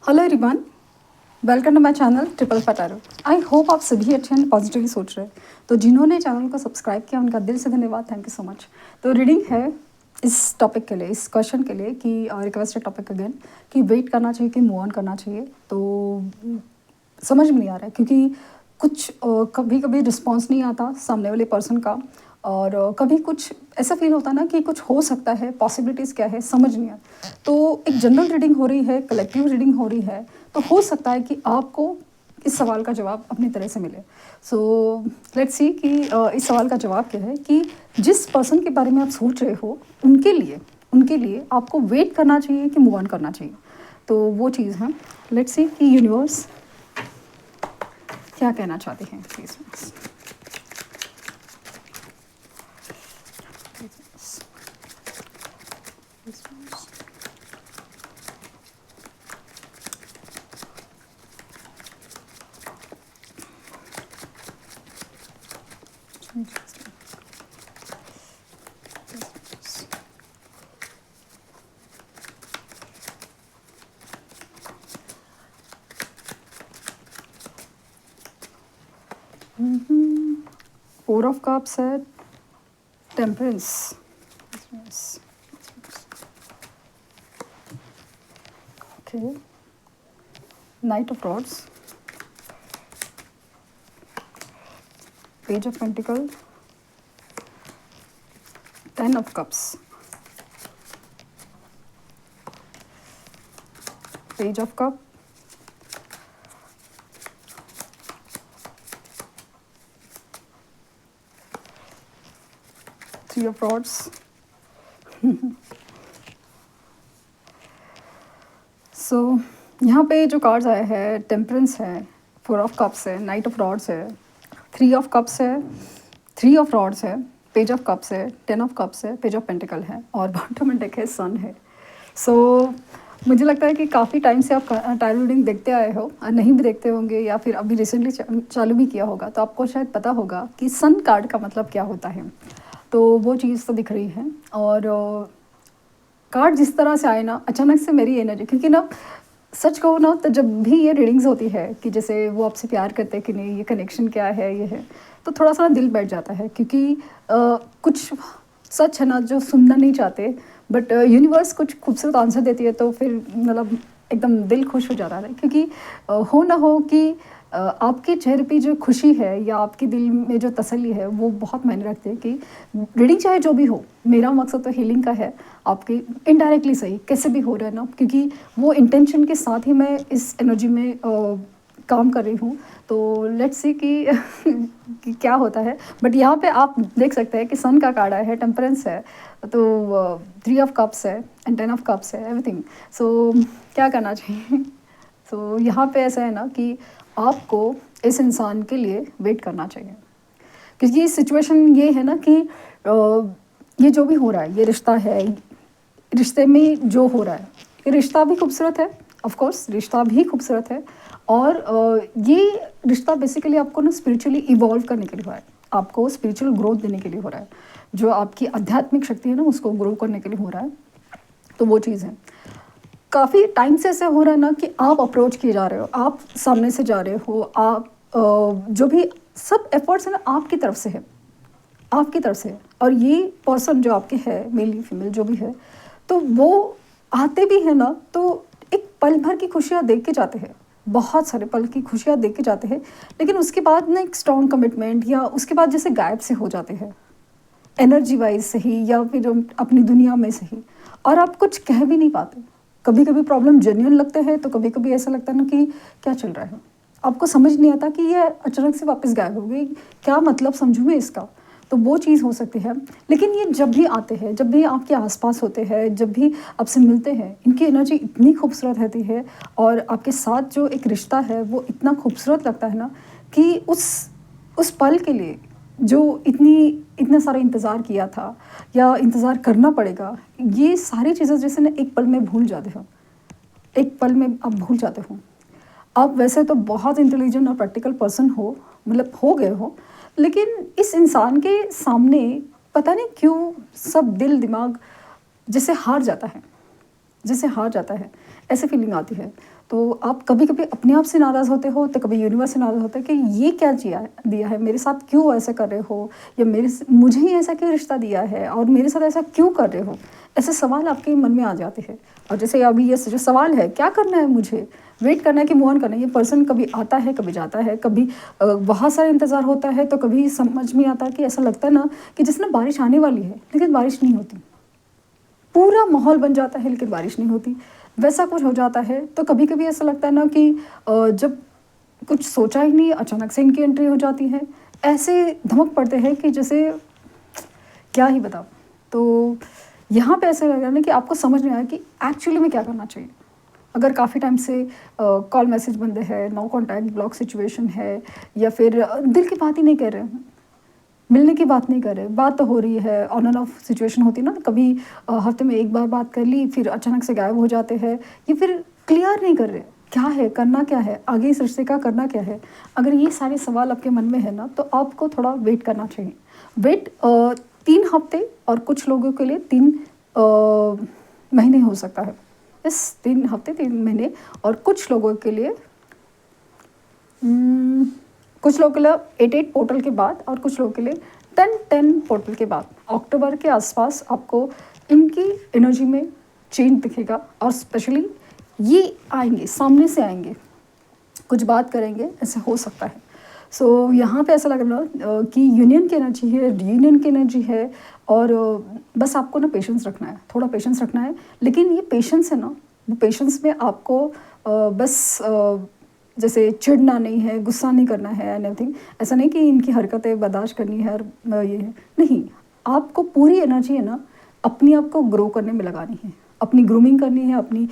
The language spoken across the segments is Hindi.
Hello everyone, welcome to my channel triple फटारो। आई होप आप सभी अच्छे एंड पॉजिटिवली सोच रहे हैं। तो जिन्होंने चैनल को सब्सक्राइब किया उनका दिल से धन्यवाद, थैंक यू सो मच। तो रीडिंग है इस टॉपिक के लिए, इस क्वेश्चन के लिए कि रिक्वेस्टेड टॉपिक अगेन कि वेट करना चाहिए कि मूव ऑन करना चाहिए। तो समझ में नहीं आ रहा है क्योंकि कुछ कभी कभी रिस्पॉन्स नहीं आता सामने वाले पर्सन का, और कभी कुछ ऐसा फील होता है ना कि कुछ हो सकता है, पॉसिबिलिटीज़ क्या है समझ नहीं आता। तो एक जनरल रीडिंग हो रही है, कलेक्टिव रीडिंग हो रही है, तो हो सकता है कि आपको इस सवाल का जवाब अपनी तरह से मिले। सो लेट्स सी कि इस सवाल का जवाब क्या है कि जिस पर्सन के बारे में आप सोच रहे हो उनके लिए आपको वेट करना चाहिए कि मूव ऑन करना चाहिए। तो वो चीज़ है। लेट्स सी कि यूनिवर्स क्या कहना चाहते हैं प्लीज। फोर ऑफ कप्स है, temperance, okay, knight of rods, page of pentacle, ten of cups, page of cup, three of rods. So यहाँ पे जो कार्ड्स आए हैं, टेम्परेंस है, फोर ऑफ कप्स है, नाइट ऑफ रॉड्स है, थ्री ऑफ कप्स है, थ्री ऑफ रॉड्स है, पेज ऑफ कप्स है, टेन ऑफ कप्स है, पेज ऑफ पेंटिकल है, और बॉटम में डेक है सन है। सो मुझे लगता है कि काफ़ी टाइम से आप टाइम रीडिंग देखते आए हो, और नहीं भी देखते होंगे या फिर अभी रिसेंटली चालू भी किया होगा, तो आपको शायद पता होगा कि सन कार्ड का मतलब क्या होता है। तो वो चीज़ तो दिख रही है। और कार्ड जिस तरह से आए ना, अचानक से मेरी एनर्जी, क्योंकि ना सच कहूँ ना तो जब भी ये रीडिंग्स होती है कि जैसे वो आपसे प्यार करते हैं कि नहीं, ये कनेक्शन क्या है, ये है, तो थोड़ा सा दिल बैठ जाता है क्योंकि कुछ सच है ना जो सुनना नहीं चाहते, बट यूनिवर्स कुछ खूबसूरत आंसर देती है तो फिर मतलब एकदम दिल खुश हो जाता है। क्योंकि हो ना हो कि आपके चेहरे पे जो खुशी है या आपके दिल में जो तसल्ली है वो बहुत मायने रखते हैं। कि रीडिंग चाहे जो भी हो, मेरा मकसद तो हीलिंग का है। आपके इनडायरेक्टली सही कैसे भी हो रहा है ना, क्योंकि वो इंटेंशन के साथ ही मैं इस एनर्जी में काम कर रही हूँ। तो लेट्स सी कि क्या होता है। बट यहाँ पे आप देख सकते हैं कि सन का कार्ड है, टेम्परेंस है, तो थ्री ऑफ कप्स है एंड टेन ऑफ कप्स है, एवरीथिंग। सो क्या करना चाहिए? सो यहाँ पे ऐसा है ना कि आपको इस इंसान के लिए वेट करना चाहिए, क्योंकि सिचुएशन ये है ना कि ये जो भी हो रहा है, ये रिश्ता है, रिश्ते में जो हो रहा है, ये रिश्ता भी खूबसूरत है, ऑफ कोर्स रिश्ता भी खूबसूरत है। और ये रिश्ता बेसिकली आपको ना स्पिरिचुअली इवॉल्व करने के लिए हो रहा है, आपको स्पिरिचुअल ग्रोथ देने के लिए हो रहा है, जो आपकी आध्यात्मिक शक्ति है ना उसको ग्रो करने के लिए हो रहा है। तो वो चीज़ है। काफ़ी टाइम से ऐसा हो रहा है ना कि आप अप्रोच किए जा रहे हो, आप सामने से जा रहे हो, आप जो भी सब एफर्ट्स है ना आपकी तरफ से है, आपकी तरफ से है। और ये पर्सन जो आपके है, मेल फीमेल जो भी है, तो वो आते भी है ना तो एक पल भर की खुशियाँ देख के जाते हैं, बहुत सारे पल की खुशियाँ देख के जाते हैं, लेकिन उसके बाद ना एक स्ट्रॉन्ग कमिटमेंट या उसके बाद जैसे गायब से हो जाते हैं, एनर्जी वाइज सही या फिर अपनी दुनिया में सही, और आप कुछ कह भी नहीं पाते। कभी कभी प्रॉब्लम जेन्युइन लगते हैं, तो कभी कभी ऐसा लगता है ना कि क्या चल रहा है, आपको समझ नहीं आता कि ये अचानक से वापस गायब हो गई, क्या मतलब समझूँ मैं इसका। तो वो चीज़ हो सकती है। लेकिन ये जब भी आते हैं, जब भी आपके आसपास होते हैं, जब भी आपसे मिलते हैं, इनकी एनर्जी इतनी खूबसूरत रहती है, और आपके साथ जो एक रिश्ता है वो इतना खूबसूरत लगता है ना कि उस पल के लिए जो इतना सारा इंतज़ार किया था या इंतज़ार करना पड़ेगा, ये सारी चीज़ें जैसे ना एक पल में भूल जाते हो, एक पल में आप भूल जाते हो। आप वैसे तो बहुत इंटेलिजेंट और प्रैक्टिकल पर्सन हो, मतलब हो गए हो, लेकिन इस इंसान के सामने पता नहीं क्यों सब दिल दिमाग जैसे हार जाता है। जैसे हार जाता है, ऐसे फीलिंग आती है। तो आप कभी कभी अपने आप से नाराज़ होते हो, तो कभी यूनिवर्स से नाराज़ होते हो कि ये क्या दिया है मेरे साथ, क्यों ऐसा कर रहे हो, या मुझे ही ऐसा क्यों रिश्ता दिया है और मेरे साथ ऐसा क्यों कर रहे हो। ऐसे सवाल आपके मन में आ जाते हैं। और जैसे अभी ये जो सवाल है, क्या करना है मुझे, वेट करना है कि मूव ऑन करना है। ये पर्सन कभी आता है, कभी जाता है, कभी बहुत सारा इंतज़ार होता है, तो कभी समझ में आता है कि ऐसा लगता है ना कि जिसने बारिश आने वाली है लेकिन बारिश नहीं होती, पूरा माहौल बन जाता है लेकिन बारिश नहीं होती, वैसा कुछ हो जाता है। तो कभी कभी ऐसा लगता है ना कि जब कुछ सोचा ही नहीं, अचानक से इनकी एंट्री हो जाती है, ऐसे धमक पड़ते हैं कि जैसे क्या ही बताओ। तो यहाँ पे ऐसा लग रहा है ना कि आपको समझ नहीं आया कि एक्चुअली में क्या करना चाहिए। अगर काफ़ी टाइम से कॉल मैसेज बंद है, नो कॉन्टैक्ट, ब्लॉक सिचुएशन है, या फिर दिल की बात ही नहीं कर रहे हैं, मिलने की बात नहीं कर रहे, बात तो हो रही है, ऑन एंड ऑफ सिचुएशन होती है ना, कभी हफ्ते में एक बार बात कर ली, फिर अचानक से गायब हो जाते हैं, या फिर क्लियर नहीं कर रहे क्या है, करना क्या है, आगे इस रिश्ते का करना क्या है। अगर ये सारे सवाल आपके मन में है ना, तो आपको थोड़ा वेट करना चाहिए। वेट 3 हफ्ते, और कुछ लोगों के लिए 3 महीने हो सकता है। इस 3 हफ्ते 3 महीने, और कुछ लोगों के लिए कुछ लोगों के लिए 8 पोर्टल के बाद, और कुछ लोगों के लिए 10 पोर्टल के बाद, अक्टूबर के आसपास आपको इनकी एनर्जी में चेंज दिखेगा। और स्पेशली ये आएंगे, सामने से आएंगे, कुछ बात करेंगे, ऐसे हो सकता है। सो यहाँ पे ऐसा लग रहा है कि यूनियन की एनर्जी है, रियूनियन की एनर्जी है, और बस आपको ना पेशेंस रखना है, थोड़ा पेशेंस रखना है। लेकिन ये पेशेंस है ना, वो पेशेंस में आपको बस जैसे चिढ़ना नहीं है, गुस्सा नहीं करना है, एनीथिंग। ऐसा नहीं कि इनकी हरकतें बर्दाश्त करनी है और ये नहीं, आपको पूरी एनर्जी है ना अपने आप को ग्रो करने में लगानी है, अपनी ग्रूमिंग करनी है, अपनी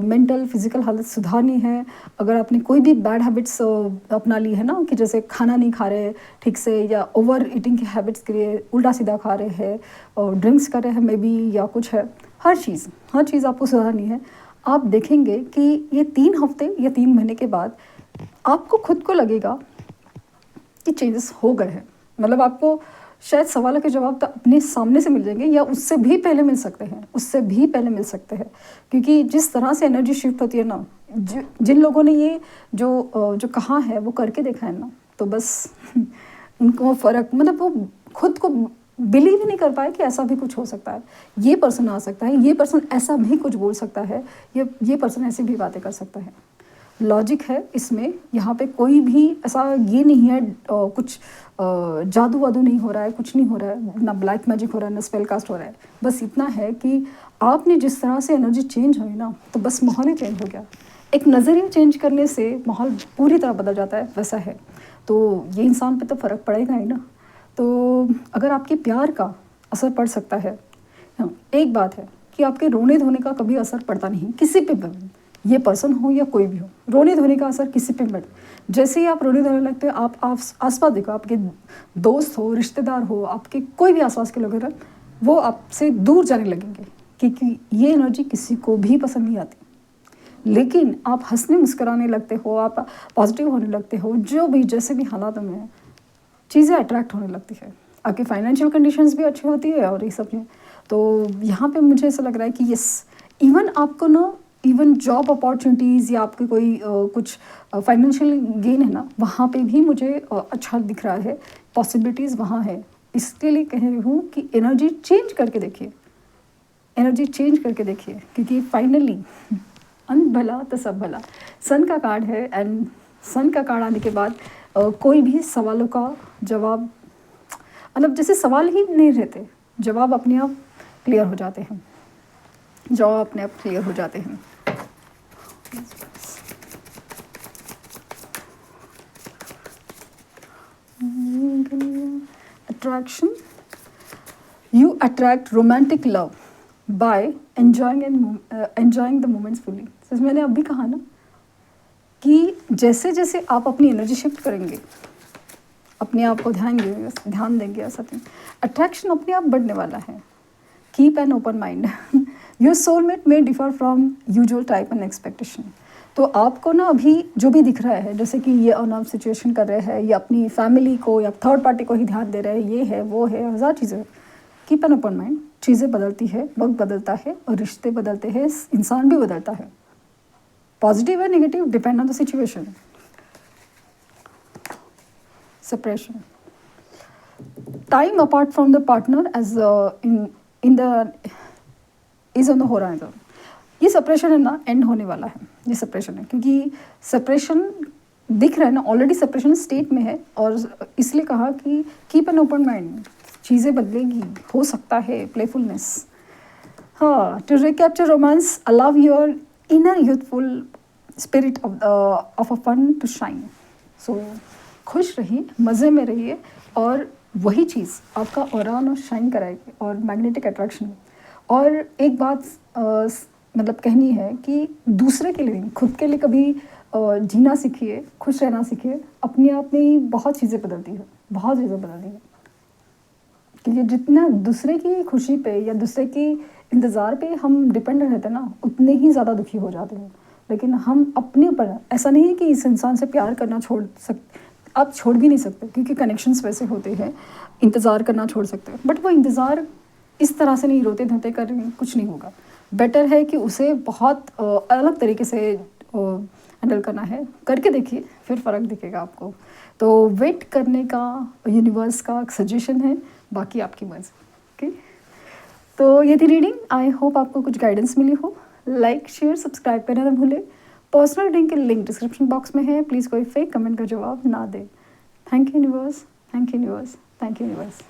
मेंटल फिजिकल हालत सुधारनी है। अगर आपने कोई भी बैड हैबिट्स अपना ली है ना, कि जैसे खाना नहीं खा रहे ठीक से, या ओवर ईटिंग की हैबिट्स के लिए उल्टा सीधा खा रहे हैं, और ड्रिंक्स कर रहे हैं मे बी, या कुछ है, हर चीज़ आपको सुधारनी है। आप देखेंगे कि ये 3 हफ्ते या 3 महीने के बाद आपको खुद को लगेगा कि चेंजेस हो गए हैं। मतलब आपको शायद सवालों के जवाब तो अपने सामने से मिल जाएंगे, या उससे भी पहले मिल सकते हैं, क्योंकि जिस तरह से एनर्जी शिफ्ट होती है ना, जिन लोगों ने ये जो कहा है वो करके देखा है ना, तो बस उनको फ़र्क, मतलब वो खुद को बिलीव ही नहीं कर पाए कि ऐसा भी कुछ हो सकता है, ये पर्सन आ सकता है, ये पर्सन ऐसा भी कुछ बोल सकता है, ये पर्सन ऐसी भी बातें कर सकता है। लॉजिक है इसमें, यहाँ पे कोई भी ऐसा ये नहीं है कुछ जादू वादू नहीं हो रहा है, कुछ नहीं हो रहा है, ना ब्लैक मैजिक हो रहा है, ना स्पेल कास्ट हो रहा है। बस इतना है कि आपने जिस तरह से एनर्जी चेंज हुई ना, तो बस माहौल ही चेंज हो गया। एक नज़रिया चेंज करने से माहौल पूरी तरह बदल जाता है, वैसा है। तो ये इंसान पे तो फ़र्क पड़ेगा ही ना। तो अगर आपके प्यार का असर पड़ सकता है, हाँ, एक बात है कि आपके रोने धोने का कभी असर पड़ता नहीं किसी पे भी, ये पर्सन हो या कोई भी हो, रोने धोने का असर किसी पे पड़ता। जैसे ही आप रोने धोने लगते हैं, आप आसपास देखो, आपके दोस्त हो, रिश्तेदार हो, आपके कोई भी आसपास के लोग हैं, वो आपसे दूर जाने लगेंगे, क्योंकि ये एनर्जी किसी को भी पसंद नहीं आती। लेकिन आप हंसने मुस्कुराने लगते हो, आप पॉजिटिव होने लगते हो, जो भी जैसे भी हालात में चीज़ें अट्रैक्ट होने लगती है, आपकी फाइनेंशियल कंडीशंस भी अच्छी होती है, और ये सब है। तो यहाँ पे मुझे ऐसा लग रहा है कि यस, इवन आपको ना, इवन जॉब अपॉर्चुनिटीज़, या आपके कोई कुछ फाइनेंशियल गेन है ना, वहाँ पे भी मुझे अच्छा दिख रहा है, पॉसिबिलिटीज़ वहाँ है। इसके लिए कह रही हूँ कि एनर्जी चेंज करके देखिए, क्योंकि फाइनली अंत भला तो सब भला। सन का कार्ड है, एंड सन का कार्ड आने के बाद कोई भी सवालों का जवाब, मतलब जैसे सवाल ही नहीं रहते, जवाब अपने आप क्लियर हो जाते हैं, attraction, you attract romantic love by enjoying the moments fully. जैसे मैंने अभी कहा ना कि जैसे जैसे आप अपनी एनर्जी शिफ्ट करेंगे, अपने आप को ध्यान देंगे, ऐसा अट्रैक्शन अपने आप बढ़ने वाला है। Keep an open mind, your soulmate may differ from usual type and expectation. तो आपको ना अभी जो भी दिख रहा है, जैसे कि ये ऑन ऑफ सिचुएशन कर रहे हैं, या अपनी फैमिली को या थर्ड पार्टी को ही ध्यान दे रहे हैं, ये है वो है, हज़ार चीज़ें। कीप एन ओपन माइंड, चीज़ें बदलती है, वक्त बदलता है और रिश्ते बदलते हैं, इंसान भी बदलता है। पॉजिटिव है negative depend on the situation. Separation, time apart from the partner as in the is on the horizon. ये सेपरेशन है ना, एंड होने वाला है ये सेपरेशन है, क्योंकि सेपरेशन दिख रहा है ना, ऑलरेडी सेपरेशन स्टेट में है। और इसलिए कहा कि कीप एन ओपन माइंड, चीज़ें बदलेगी, हो सकता है, प्लेफुलनेस। हाँ, to recapture romance, allow your inner youthful spirit of a fun to shine. So खुश रहिए, मज़े में रहिए, और वही चीज़ आपका ऑरा और शाइन कराएगी, और मैग्नेटिक अट्रैक्शन। और एक बात मतलब कहनी है कि दूसरे के लिए नहीं, खुद के लिए कभी जीना सीखिए, खुश रहना सीखिए। अपने आप में ही बहुत चीज़ें बदलती है, बहुत चीज़ें बदलती है। क्योंकि जितना दूसरे की खुशी पे या दूसरे की इंतज़ार पे हम डिपेंड रहते हैं ना, उतने ही ज़्यादा दुखी हो जाते हैं। लेकिन हम अपने ऊपर, ऐसा नहीं है कि इस इंसान से प्यार करना आप छोड़ भी नहीं सकते, क्योंकि कनेक्शंस वैसे होते हैं, इंतज़ार करना छोड़ सकते हैं, बट वो इंतज़ार इस तरह से नहीं, रोते धोते कर कुछ नहीं होगा। बेटर है कि उसे बहुत अलग तरीके से हैंडल करना है, करके देखिए, फिर फ़र्क दिखेगा आपको। तो वेट करने का यूनिवर्स का सजेशन है, बाकी आपकी मर्ज़ी। ओके, तो ये थी रीडिंग। आई होप आपको कुछ गाइडेंस मिली हो। लाइक शेयर सब्सक्राइब करना ना भूलें। पर्सनल रीडिंग के लिंक डिस्क्रिप्शन बॉक्स में है, प्लीज़ कोई फेक कमेंट का जवाब ना दे। Thank you universe, thank you universe, thank you universe.